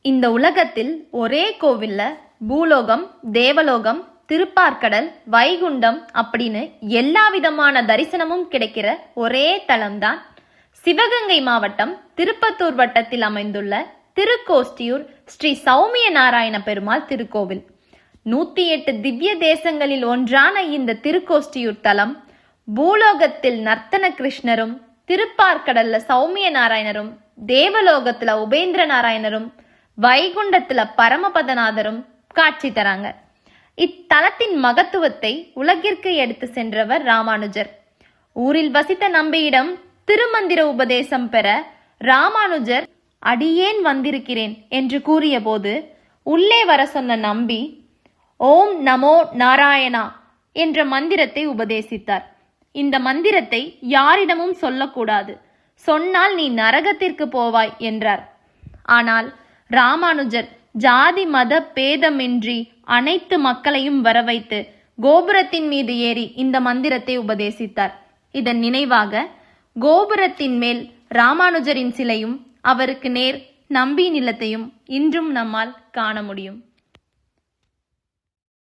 இந்த உலகத்தில் ஒரே கோவில்ல பூலோகம், தேவலோகம், திருப்பார்கடல், வைகுண்டம் அப்படின்னு எல்லா விதமான தரிசனமும் கிடைக்கிற ஒரே தலம்தான் சிவகங்கை மாவட்டம் திருப்பத்தூர் வட்டத்தில் அமைந்துள்ள திருக்கோஷ்டியூர் ஸ்ரீ சௌமிய நாராயண பெருமாள் திருக்கோவில். 108 திவ்ய தேசங்களில் ஒன்றான இந்த திருக்கோஷ்டியூர் தலம் பூலோகத்தில் நர்த்தன கிருஷ்ணரும், திருப்பார்கடல்ல சௌமிய நாராயணரும், தேவலோகத்துல உபேந்திர நாராயணரும், வைகுண்டத்துல பரமபதநாதரும் காட்சி தராங்க. இத்தலத்தின் மகத்துவத்தை உலகிற்கு எடுத்து சென்றவர் ராமானுஜர். ஊரில் வசித்த நம்பியிடம் திருமந்திர உபதேசம் பெற ராமானுஜர் அடியேன் வந்திருக்கிறேன் என்று கூறிய போது உள்ளே வர சொன்ன நம்பி ஓம் நமோ நாராயணா என்ற மந்திரத்தை உபதேசித்தார். இந்த மந்திரத்தை யாரிடமும் சொல்லக்கூடாது, சொன்னால் நீ நரகத்திற்கு போவாய் என்றார். ஆனால் ராமானுஜர் ஜாதி மத பேதமின்றி அனைத்து மக்களையும் வரவைத்து கோபுரத்தின் மீது ஏறி இந்த மந்திரத்தை உபதேசித்தார். இதன் நினைவாக கோபுரத்தின் மேல் ராமானுஜரின் சிலையும் அவருக்கு நேர் நம்பி நிலத்தையும் இன்றும் நம்மால் காண முடியும்.